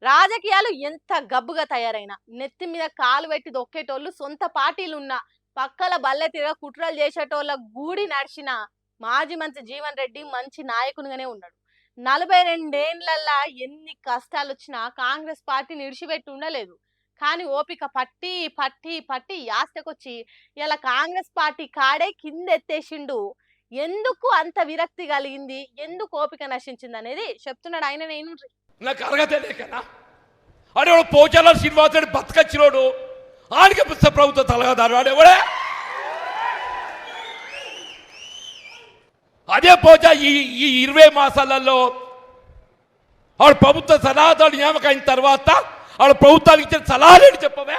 రాజకీయాలు ఎంత గబ్బుగా తయారైనా నెత్తి మీద కాలు పెట్టి దొక్కేటోళ్ళు సొంత పార్టీలున్న పక్కల బల్లె తిరగ కుట్రలు చేసేటోళ్ళ గూడి నడిచిన మాజీ మంత్రి జీవన్ రెడ్డి మంచి నాయకునిగానే ఉన్నాడు. 42 ఏళ్లల్లా ఎన్ని కష్టాలు వచ్చినా కాంగ్రెస్ పార్టీని ఇడిచిపెట్టి ఉండలేదు. కానీ ఓపిక పట్టి పట్టి పట్టి యాస్తకొచ్చి ఇలా కాంగ్రెస్ పార్టీ కాడే కిందెత్తేసిండు. ఎందుకు అంత విరక్తి కలిగింది, ఎందుకు ఓపిక నశించింది అనేది చెప్తున్నాడు ఆయన. నేను నాకు అర్హత లేకనా అడే వాడు పోచాల శ్రీనివాసుడు బతకచ్చినోడు ఆడికి ప్రభుత్వ తలగాదారు వాడేవాడే అదే పోచా ఈ 20 మాసాలలో ఆవిడ ప్రభుత్వ సలహాదారు నియామకం అయిన తర్వాత ఆవిడ ప్రభుత్వానికి ఇచ్చిన సలహాలేంటి చెప్పవే.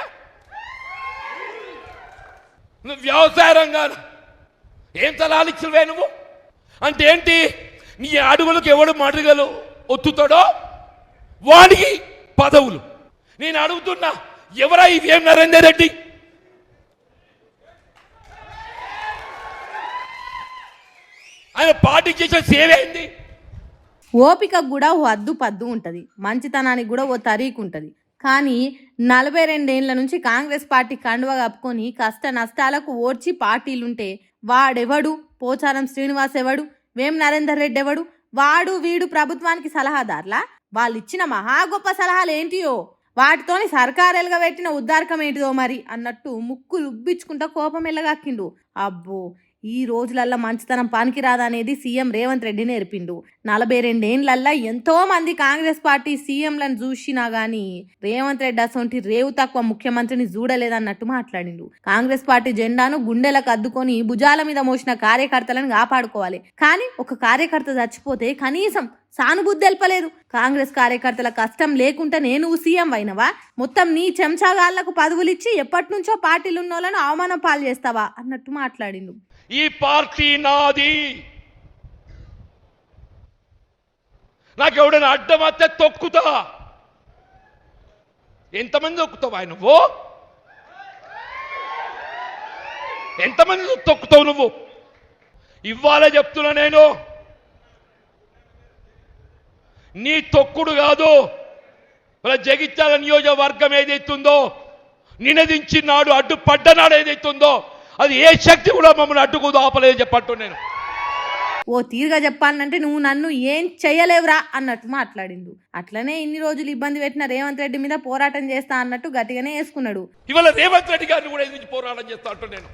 నువ్వు వ్యవసాయ రంగాలు ఏం సలహాలు ఇచ్చినవే నువ్వు అంటే ఏంటి? నీ అడుగులకు ఎవడు మడుగలు ఒత్తుతాడో వాడికి పదవులు. నేను అడుగుతున్నా, ఎవరా ఇవేం నరేందర్ రెడ్డి? ఆయన పార్టీ చేసిన సేవ ఏంది? ఓపికకు కూడా ఓ అద్దు పద్దు ఉంటుంది, మంచితనానికి కూడా ఓ తరీకు ఉంటుంది. కానీ 42 ఏళ్ల నుంచి కాంగ్రెస్ పార్టీ కండువ కప్పుకొని కష్ట నష్టాలకు ఓర్చి పార్టీలుంటే వాడెవడు? పోచారం శ్రీనివాస్ ఎవడు? వేం నరేందర్ రెడ్డి ఎవడు? వాడు వీడు ప్రభుత్వానికి సలహాదారులా? వాళ్ళు ఇచ్చిన మహా గొప్ప సలహాలు ఏంటియో, వాటితోని సర్కారేలుగా పెట్టిన ఉద్దారకం ఏంటిదో మరి అన్నట్టు ముక్కు ఉబ్బించుకుంటా కోపం ఎల్లగాక్కిండు. అబ్బో, ఈ రోజులల్లా మంచితనం పనికి రాదనేది సీఎం రేవంత్ రెడ్డి నేర్పిండు. 42 ఏళ్లల్లా ఎంతో మంది కాంగ్రెస్ పార్టీ సీఎంలను చూసినా గానీ రేవంత్ రెడ్డి అసొంటి రేవు తక్కువ ముఖ్యమంత్రిని చూడలేదన్నట్టు మాట్లాడిండు. కాంగ్రెస్ పార్టీ జెండాను గుండెలకు అద్దుకొని భుజాల మీద మోసిన కార్యకర్తలను కాపాడుకోవాలి, కానీ ఒక కార్యకర్త చచ్చిపోతే కనీసం సానుభూతి తెలపలేదు. కాంగ్రెస్ కార్యకర్తల కష్టం లేకుంటే నేను సీఎం అయినవా? మొత్తం నీ చెంచాగాళ్లకు పదవులిచ్చి ఎప్పటి నుంచో పార్టీలు ఉన్నోళ్ళను అవమానం పాలు చేస్తావా అన్నట్టు మాట్లాడిండు. ఈ పార్టీ నాది, నాకెవడైనా అడ్డం వస్తే తొక్కుతా. ఎంతమంది తొక్కుతావా నువ్వు? ఎంతమంది తొక్కుతావు నువ్వు? ఇవ్వాలే చెప్తున్నా నేను, నీ తొక్కుడు కాదు. మన జగిత్యాల నియోజకవర్గం ఏదైతుందో నినదించి నాడు అడ్డుపడ్డనాడు ఏదైతుందో అది ఏ శక్తి కూడా మమ్మల్ని అడ్డుకు ఆపలేదు చెప్పట్టు. నేను ఓ తీరుగా చెప్పాలంటే నువ్వు నన్ను ఏం చెయ్యలేవురా అన్నట్టు మాట్లాడిండు. అట్లనే ఇన్ని రోజులు ఇబ్బంది పెట్టిన రేవంత్ రెడ్డి మీద పోరాటం చేస్తా అన్నట్టు గట్టిగానే వేసుకున్నాడు. ఇవాళ రేవంత్ రెడ్డి గారిని కూడా ఎందుకు పోరాటం చేస్తా అంటూ నేను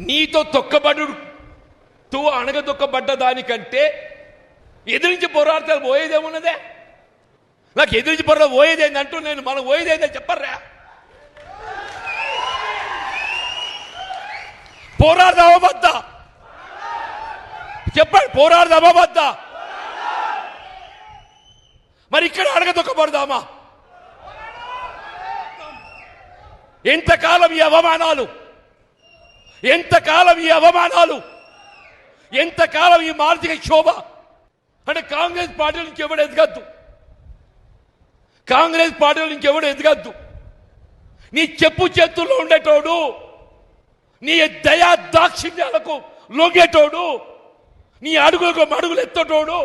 నీతో తొక్కబడు అణగదొక్కబడ్డ దానికంటే ఎదిరించి పోరాడతారు పోయేదేమున్నదే? నాకు ఎదిరించి పోరాడు పోయేదేంది అంటూ నేను మనం పోయేదేందని చెప్పర్రా. పోరాడదామా వద్దా చెప్పండి, పోరాడదామా వద్దా? మరి ఇక్కడ అణగదొక్కబడదామా? ఎంతకాలం ఈ అవమానాలు, ఎంతకాలం ఈ అవమానాలు, ఎంతకాలం ఈ మానసిక క్షోభ? అంటే కాంగ్రెస్ పార్టీ నుంచి ఎవడు ఎదగద్దు, కాంగ్రెస్ పార్టీ నుంచి ఎవడు ఎదగద్దు. నీ చెప్పు చేతుల్లో ఉండేటోడు, నీ దయా దాక్షిణ్యాలకు లొంగేటోడు, నీ అడుగులకు అడుగులు ఎత్తటోడు,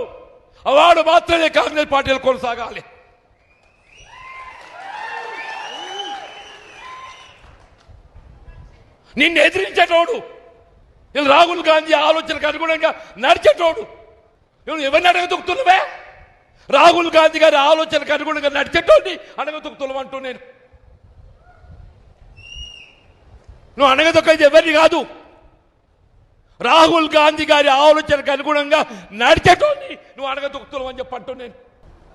వాడు మాత్రమే కాంగ్రెస్ పార్టీలు కొనసాగాలి. నిన్ను ఎదిరించేటోడు, రాహుల్ గాంధీ ఆలోచనకు అనుగుణంగా నడిచేటోడు. ఎవరిని అడగదొక్కుతున్నావే? రాహుల్ గాంధీ గారి ఆలోచనకు అనుగుణంగా నడిచేటోడిని అడగదొక్కుతున్నావు నేను. నువ్వు అడగదొక్కేది ఎవరిని కాదు, రాహుల్ గాంధీ గారి ఆలోచనకు అనుగుణంగా నడిచేటోడిని నువ్వు అడగదొక్కుతున్నావు అని చెప్పంటూ నేను.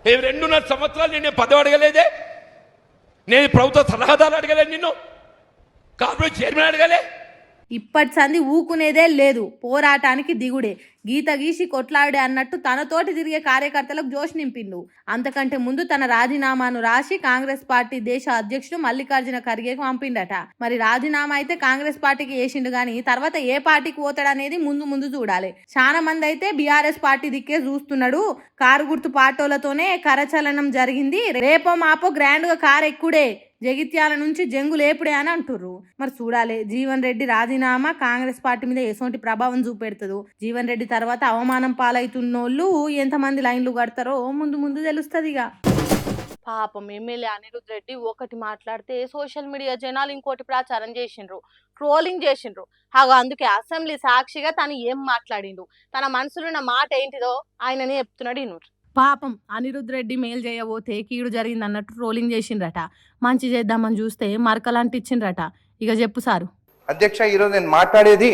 2.5 సంవత్సరాలు నేను పదవి అడగలేదే, నేను ప్రభుత్వ సలహాదారు అడగలేదు, నిన్ను కార్పొరేట్ చైర్మన్ అడగలే. ఇప్పటి సంది ఊకునేదే లేదు, పోరాటానికి దిగుడే, గీత గీసి కొట్లాడే అన్నట్టు తనతోటి తిరిగే కార్యకర్తలకు జోష్ నింపిండు. అంతకంటే ముందు తన రాజీనామాను రాసి కాంగ్రెస్ పార్టీ దేశ అధ్యక్షుడు మల్లికార్జున ఖర్గేకు పంపిండట. మరి రాజీనామా అయితే కాంగ్రెస్ పార్టీకి వేసిండు గాని తర్వాత ఏ పార్టీకి పోతాడనేది ముందు ముందు చూడాలి. చాలా మంది అయితే బీఆర్ఎస్ పార్టీ దిక్కే చూస్తున్నాడు. కారు గుర్తు పాటోలతోనే కరచలనం జరిగింది, రేపో మాపో గ్రాండ్ గా కారు ఎక్కుడే, జగిత్యాల నుంచి జంగు లేపుడే అని అంటుర్రు. మరి చూడాలి జీవన్ రెడ్డి రాజీనామా కాంగ్రెస్ పార్టీ మీద ఎటువంటి ప్రభావం చూపెడుతుందో. జీవన్ రెడ్డి తర్వాత అవమానం పాలవుతున్నోళ్ళు ఎంతమంది లైన్లు కడతారో ముందు ముందు తెలుస్తుంది. ఇక పాపం ఎమ్మెల్యే అనిరుద్ రెడ్డి ఒకటి మాట్లాడితే సోషల్ మీడియా జనాలు ఇంకోటి ప్రచారం చేసిండ్రు, ట్రోలింగ్ చేసిండ్రు. అందుకే అసెంబ్లీ సాక్షిగా తను ఏం మాట్లాడిండు, తన మనసులో ఉన్న మాట ఏంటిదో ఆయననే చెప్తున్నాడు ఇన్నూరు. పాపం అనిరుద్ రెడ్డి మేలు చేయబోతే కీడు జరిగింది అన్నట్టు ట్రోలింగ్ చేసిండ్రట. మంచి చేద్దామని చూస్తే మరకలంటిచ్చిండ్రట. ఇక చెప్పు సారు. అధ్యక్ష, ఈరోజు నేను మాట్లాడేది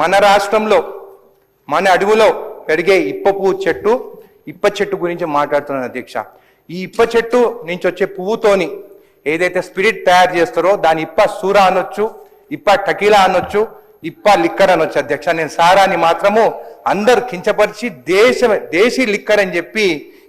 మన రాష్ట్రంలో మన అడవులో పెరిగే ఇప్ప చెట్టు గురించి మాట్లాడుతున్నాను అధ్యక్ష. ఈ ఇప్ప చెట్టు నుంచి వచ్చే పువ్వుతోని ఏదైతే స్పిరిట్ తయారు చేస్తారో దాని ఇప్ప సూరా అనొచ్చు, ఇప్ప టకీలా అనొచ్చు, ఇప్ప లిక్కర్ అనొచ్చు అధ్యక్ష. నేను సారాని మాత్రము అందరు కించపరిచి దేశీ లిక్కర్ అని చెప్పి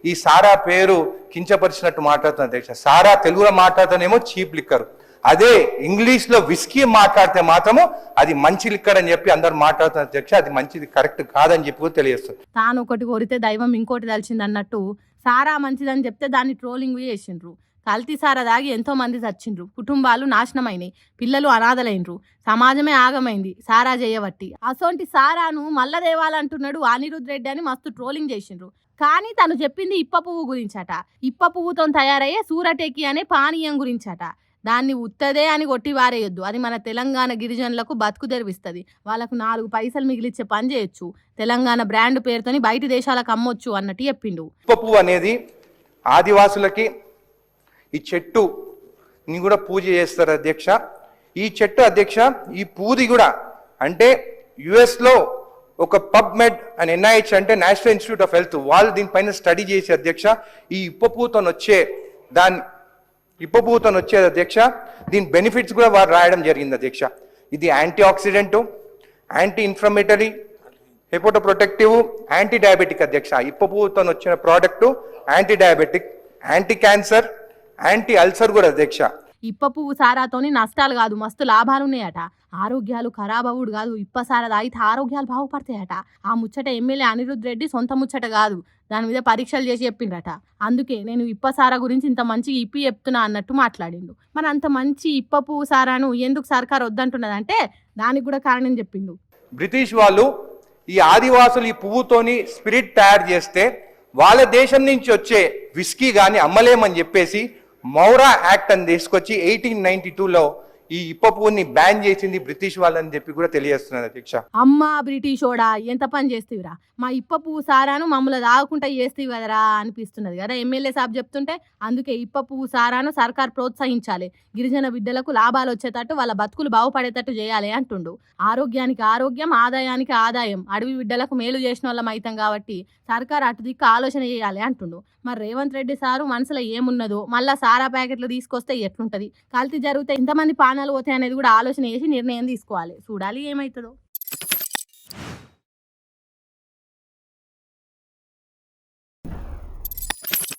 ఈ సారా పేరు కించపరిచినట్టు మాట్లాడుతున్నా అధ్యక్ష. సారా తెలుగులో మాట్లాడుతానేమో చీప్ లిక్కర్, అదే ఇంగ్లీష్ లో విస్కీ మాట్లాడితే మాత్రము అది మంచి లిక్కర్ అని చెప్పి అందరు మాట్లాడుతున్నారు అధ్యక్ష. అది మంచిది కరెక్ట్ కాదని చెప్పి తెలియస్తుంది. తాను ఒకటి కోరితే దైవం ఇంకోటి తెలిసింది అన్నట్టు సారా మంచిదని చెప్తే దాన్ని ట్రోలింగ్ చేసిండ్రు. కల్తీ సారా దాగి ఎంతో మంది చచ్చిండ్రు, కుటుంబాలు నాశనమైనాయి, పిల్లలు అనాథలైనరు, సమాజమే ఆగమైంది సారా చేయబట్టి. అసోంటి సారాను మల్ల దేవాలంటున్నాడు అనిరుద్ రెడ్డి అని మస్తు ట్రోలింగ్ చేసిండ్రు. కానీ తను చెప్పింది ఇప్ప పువ్వు గురించట. ఇప్ప పువ్వుతో తయారయ్యే సూరటేకి అనే పానీయం గురించట. దాన్ని ఉత్తదే అని కొట్టి వారేయొద్దు, అది మన తెలంగాణ గిరిజనులకు బతుకు తెరిపిస్తుంది, వాళ్ళకు 4 పైసలు మిగిలిచ్చే పని చేయొచ్చు, తెలంగాణ బ్రాండ్ పేరుతోని బయట దేశాలకు అమ్మొచ్చు అన్నట్టు చెప్పిండు. ఇప్ప పువ్వు అనేది ఆదివాసులకి ఈ చెట్టుని కూడా పూజ చేస్తారు అధ్యక్ష. ఈ చెట్టు అధ్యక్ష, ఈ పూది కూడా అంటే యుఎస్లో ఒక పబ్మెడ్ అండ్ NIH అంటే నేషనల్ ఇన్స్టిట్యూట్ ఆఫ్ హెల్త్ వాళ్ళు దీనిపైన స్టడీ చేసి అధ్యక్ష ఈ ఇప్ప పువ్వుతో వచ్చేది అధ్యక్ష. దీని బెనిఫిట్స్ కూడా వారు రాయడం జరిగింది అధ్యక్ష. ఇది anti oxidant, anti inflammatory, hepato protective, anti diabetic అధ్యక్ష. ఇప్ప పువ్వుతో వచ్చిన product anti diabetic, anti cancer, anti ulcer కూడా అధ్యక్ష. ఇప్ప పువ్వు సారాతోని నష్టాలు కాదు మస్తు లాభాలు ఉన్నాయట. ఆరోగ్యాలు ఖరాబ్ అవుడు కాదు, ఇప్ప సారా తాగితే ఆరోగ్యాలు బాగుపడతాయట. ఆ ముచ్చట ఎమ్మెల్యే అనిరుద్ రెడ్డి సొంత ముచ్చట కాదు, దాని మీద పరీక్షలు చేసి చెప్పిండట. అందుకే నేను ఇప్ప సారా గురించి ఇంత మంచి ఇప్పి చెప్తున్నా అన్నట్టు మాట్లాడిండు. మన అంత మంచి ఇప్ప పువ్వు సారాను ఎందుకు సర్కార్ వద్దంటున్నదంటే దానికి కూడా కారణం చెప్పిండు. బ్రిటిష్ వాళ్ళు ఈ ఆదివాసులు ఈ పువ్వుతోని స్పిరిట్ తయారు చేస్తే వాళ్ళ దేశం నుంచి వచ్చే విస్కీ కానీ అమ్మలేమని చెప్పేసి మౌరా యాక్ట్ అని తీసుకొచ్చి 1892లో ఈ ఇప్ప పువ్వుని బ్యాన్ చేసింది బ్రిటిష్ వాళ్ళని చెప్పి కూడా తెలియజేస్తున్నారు అధ్యక్ష. అమ్మా బ్రిటిషోడా ఎంత పని చేస్తేవిరా, మా ఇప్ప పువ్వు సారాను మమ్మల్ని దాగకుండా చేస్తేవి కదరా అనిపిస్తున్నది కదా ఎమ్మెల్యే సాబ్ చెప్తుంటే. అందుకే ఇప్ప పువ్వు సారాను సర్కార్ ప్రోత్సహించాలి, గిరిజన బిడ్డలకు లాభాలు వచ్చేటట్టు వాళ్ళ బతుకులు బాగుపడేటట్టు చేయాలి అంటుండు. ఆరోగ్యానికి ఆరోగ్యం, ఆదాయానికి ఆదాయం, అడవి బిడ్డలకు మేలు చేసిన వాళ్ళం అవుతాం కాబట్టి సర్కార్ అటు దిక్కు ఆలోచన చేయాలి అంటుండు. మరి రేవంత్ రెడ్డి సారు మనసులో ఏమున్నదో మళ్ళా సారా ప్యాకెట్లు తీసుకొస్తే ఎట్లుంటది, కల్తీ జరిగితే ఇంతమంది పానాలు పోతాయి అనేది కూడా ఆలోచన చేసి నిర్ణయం తీసుకోవాలి. చూడాలి ఏమవుతుందో.